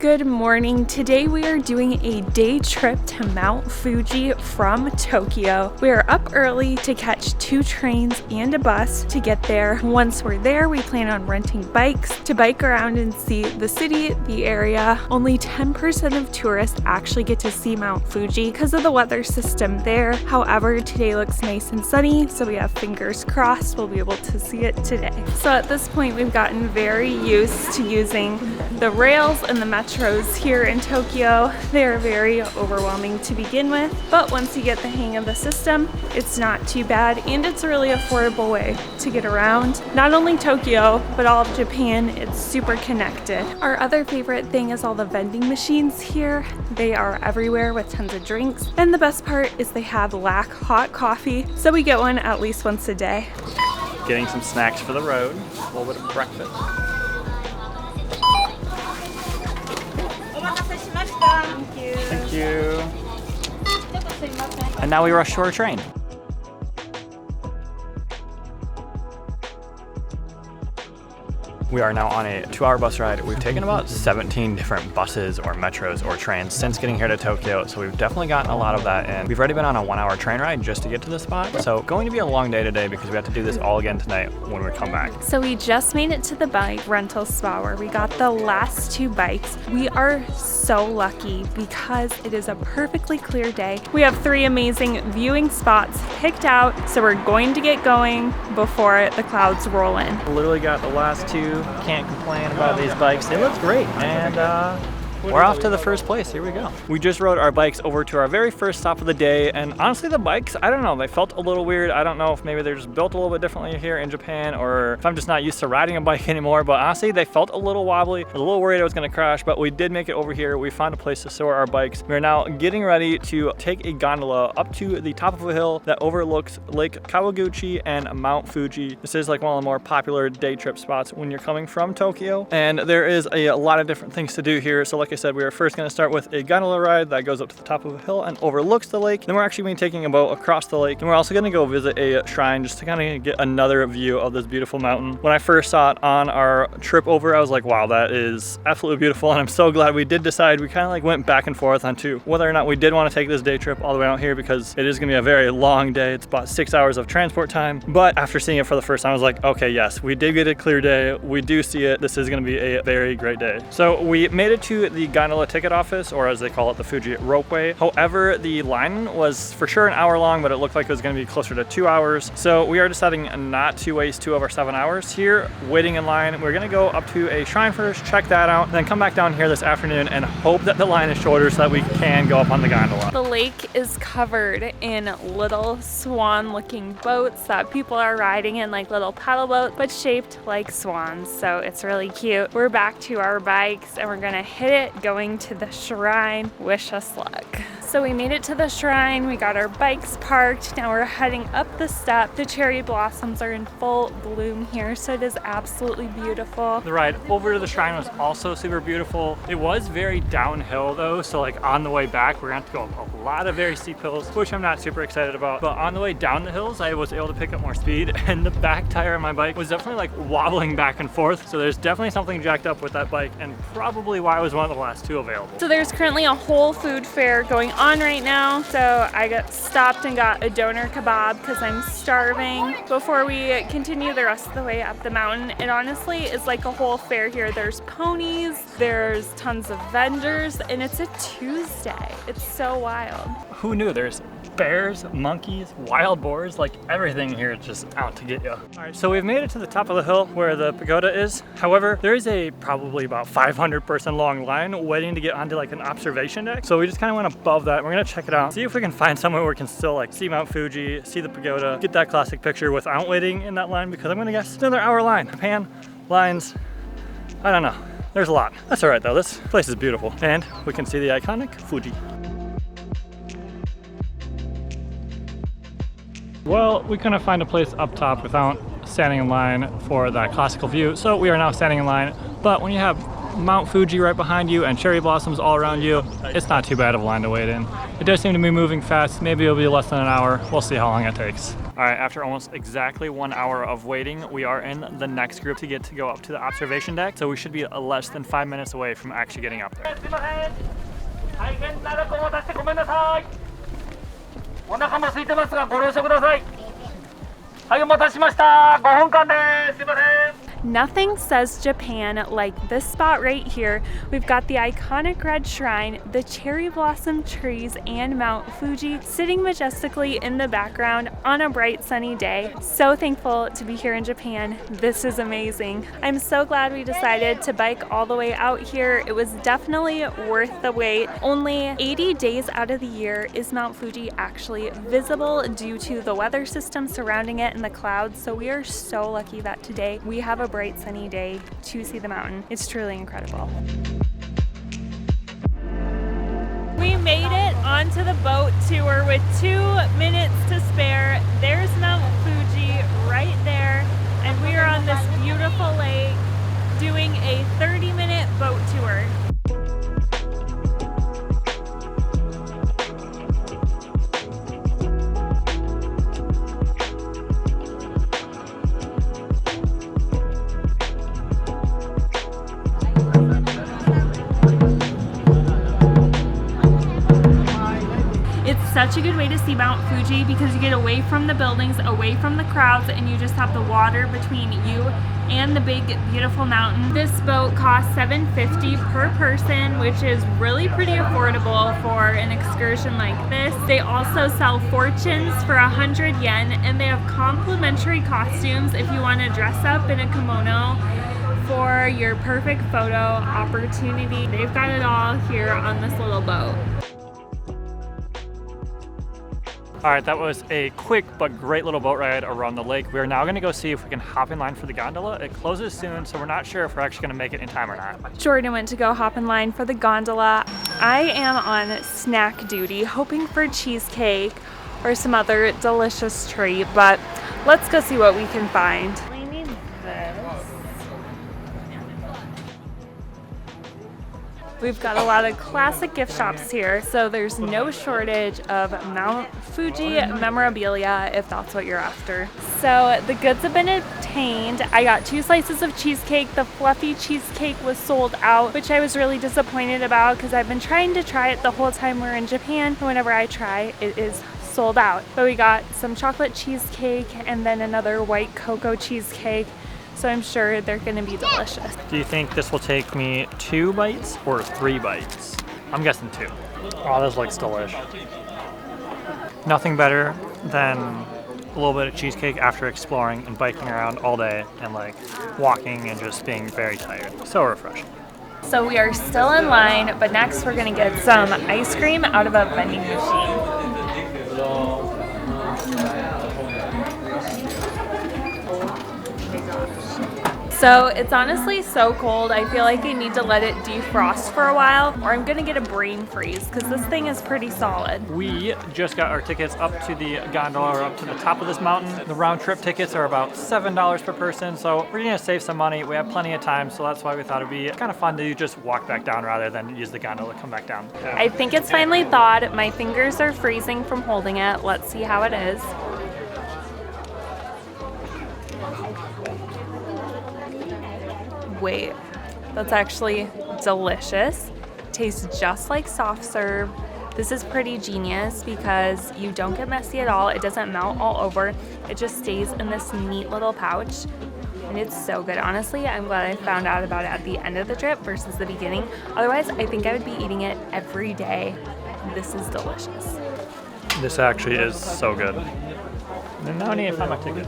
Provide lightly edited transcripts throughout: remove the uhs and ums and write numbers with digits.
Good morning. Today we are doing a day trip to Mount Fuji from Tokyo. We are up early to catch 2 trains and a bus to get there. Once we're there, we plan on renting bikes to bike around and see the city, the area. Only 10% of tourists actually get to see Mount Fuji because of the weather system there. However, today looks nice and sunny, so we have fingers crossed we'll be able to see it today. So at this point, we've gotten very used to using the rails and the metros here in Tokyo. They are very overwhelming to begin with, but once you get the hang of the system, it's not too bad, and it's a really affordable way to get around. Not only Tokyo, but all of Japan. It's super connected. Our other favorite thing is all the vending machines here. They are everywhere with tons of drinks, and the best part is they have black hot coffee, so we get one at least once a day. Getting some snacks for the road, a little bit of breakfast. Thank you. And now we rush to our train. We are now on a 2-hour bus ride. We've taken about 17 different buses or metros or trains since getting here to Tokyo, so we've definitely gotten a lot of that in. We've already been on a 1-hour train ride just to get to this spot, so going to be a long day today because we have to do this all again tonight when we come back. So we just made it to the bike rental spot where we got the last 2 bikes. We are so lucky because it is a perfectly clear day. We have 3 amazing viewing spots picked out, so we're going to get going before the clouds roll in. Literally got the last 2. Can't complain about these bikes. They look great, and we're off to the first place. Here we go. We just rode our bikes over to our very first stop of the day, and honestly the bikes, I don't know, they felt a little weird. I don't know if maybe they're just built a little bit differently here in Japan, or if I'm just not used to riding a bike anymore, but honestly they felt a little wobbly. I was a little worried I was going to crash, but we did make it over here. We found a place to store our bikes. We're now getting ready to take a gondola up to the top of a hill that overlooks Lake Kawaguchi and Mount Fuji. This is like one of the more popular day trip spots when you're coming from Tokyo, and there is a lot of different things to do here. So like I said, we are first going to start with a gondola ride that goes up to the top of a hill and overlooks the lake. Then we're actually going to be taking a boat across the lake, and we're also going to go visit a shrine just to kind of get another view of this beautiful mountain. When I first saw it on our trip over, I was like, wow, that is absolutely beautiful, and I'm so glad we did decide. We kind of like went back and forth on whether or not we did want to take this day trip all the way out here because it is going to be a very long day. It's about 6 hours of transport time, but after seeing it for the first time, I was like, okay, yes, we did get a clear day. We do see it. This is going to be a very great day. So we made it to the gondola ticket office, or as they call it, the Fuji ropeway. However, the line was for sure an hour long, but it looked like it was going to be closer to 2 hours. So we are deciding not to waste 2 of our 7 hours here waiting in line. We're going to go up to a shrine first, check that out, then come back down here this afternoon and hope that the line is shorter so that we can go up on the gondola. The lake is covered in little swan looking boats that people are riding in, like little paddle boats, but shaped like swans. So it's really cute. We're back to our bikes and we're going to hit it going to the shrine. Wish us luck. So we made it to the shrine, we got our bikes parked, now we're heading up the step. The cherry blossoms are in full bloom here, so it is absolutely beautiful. The ride over to the shrine was also super beautiful. It was very downhill though, so like on the way back we're going to have to go up a lot of very steep hills, which I'm not super excited about, but on the way down the hills I was able to pick up more speed, and the back tire of my bike was definitely like wobbling back and forth, so there's definitely something jacked up with that bike, and probably why it was one of the last 2 available. So there's currently a whole food fair going on right now, so I got stopped and got a doner kebab because I'm starving before we continue the rest of the way up the mountain. It honestly is like a whole fair here. There's ponies, there's tons of vendors, and it's a Tuesday. It's so wild. Who knew? There's bears, monkeys, wild boars, like everything here is just out to get you. All right, so we've made it to the top of the hill where the pagoda is. However, there is a probably about 500 person long line waiting to get onto like an observation deck. So we just kind of went above that. We're gonna check it out, see if we can find somewhere where we can still like see Mount Fuji, see the pagoda, get that classic picture without waiting in that line, because I'm gonna guess another hour line. Japan, lines, I don't know. There's a lot. That's all right though, this place is beautiful. And we can see the iconic Fuji. Well, we couldn't find a place up top without standing in line for that classical view, so we are now standing in line. But when you have Mount Fuji right behind you and cherry blossoms all around you, it's not too bad of a line to wait in. It does seem to be moving fast. Maybe it'll be less than an hour. We'll see how long it takes. All right, after almost exactly 1 hour of waiting, we are in the next group to go up to the observation deck. So we should be less than 5 minutes away from actually getting up there. Nothing says Japan like this spot right here. We've got the iconic red shrine, the cherry blossom trees, and Mount Fuji sitting majestically in the background on a bright sunny day. So thankful to be here in Japan. This is amazing. I'm so glad we decided to bike all the way out here. It was definitely worth the wait. Only 80 days out of the year is Mount Fuji actually visible due to the weather system surrounding it and the clouds. So we are so lucky that today we have a bright sunny day to see the mountain. It's truly incredible. We made it onto the boat tour with 2 minutes to spare. There's Mount Fuji right there, and we are on this beautiful lake doing a 30-minute boat tour. Such a good way to see Mount Fuji because you get away from the buildings, away from the crowds, and you just have the water between you and the big beautiful mountain. This boat costs $7.50 per person, which is really pretty affordable for an excursion like this. They also sell fortunes for 100 yen, and they have complimentary costumes if you want to dress up in a kimono for your perfect photo opportunity. They've got it all here on this little boat. All right, that was a quick but great little boat ride around the lake. We're now gonna go see if we can hop in line for the gondola. It closes soon, so we're not sure if we're actually gonna make it in time or not. Jordan went to go hop in line for the gondola. I am on snack duty, hoping for cheesecake or some other delicious treat, but let's go see what we can find. We need this. We've got a lot of classic gift shops here, so there's no shortage of Mount Fuji memorabilia if that's what you're after. So the goods have been obtained. I got 2 slices of cheesecake. The fluffy cheesecake was sold out, which I was really disappointed about because I've been trying to try it the whole time we're in Japan. Whenever I try, it is sold out. But we got some chocolate cheesecake and then another white cocoa cheesecake. So I'm sure they're gonna be delicious. Do you think this will take me 2 bites or 3 bites? I'm guessing 2. Oh, this looks delish. Nothing better than a little bit of cheesecake after exploring and biking around all day and like walking and just being very tired. So refreshing. So we are still in line, but next we're gonna get some ice cream out of a vending machine. So it's honestly so cold, I feel like I need to let it defrost for a while or I'm gonna get a brain freeze because this thing is pretty solid. We just got our tickets up to the gondola or up to the top of this mountain. The round trip tickets are about $7 per person, so we're gonna save some money. We have plenty of time, so that's why we thought it'd be kind of fun to just walk back down rather than use the gondola to come back down. I think it's finally thawed. My fingers are freezing from holding it. Let's see how it is. Wait, that's actually delicious. Tastes just like soft serve. This is pretty genius because you don't get messy at all. It doesn't melt all over. It just stays in this neat little pouch. And it's so good. Honestly, I'm glad I found out about it at the end of the trip versus the beginning. Otherwise, I think I would be eating it every day. This is delicious. This actually is so good. Now I need to find my ticket.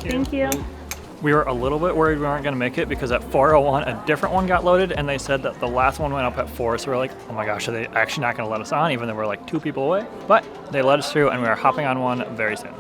Thank you. We were a little bit worried we weren't going to make it because at 4:01 a different one got loaded and they said that the last one went up at 4, so we're like, oh my gosh, are they actually not going to let us on even though we're like 2 people away? But they let us through and we are hopping on one very soon.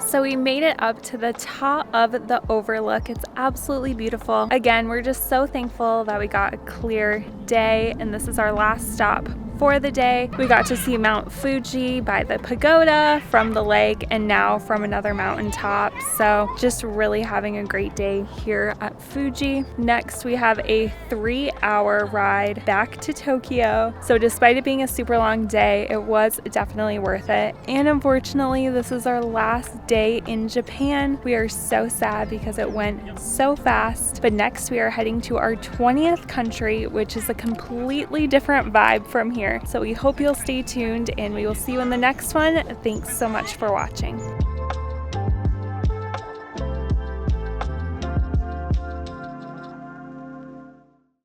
So we made it up to the top of the overlook. It's absolutely beautiful. Again, we're just so thankful that we got a clear day and this is our last stop for the day. We got to see Mount Fuji by the pagoda, from the lake, and now from another mountaintop. So just really having a great day here at Fuji. Next, we have a 3-hour ride back to Tokyo. So despite it being a super long day, it was definitely worth it. And unfortunately, this is our last day in Japan. We are so sad because it went so fast. But next we are heading to our 20th country, which is a completely different vibe from here. So we hope you'll stay tuned and we will see you in the next one. Thanks so much for watching.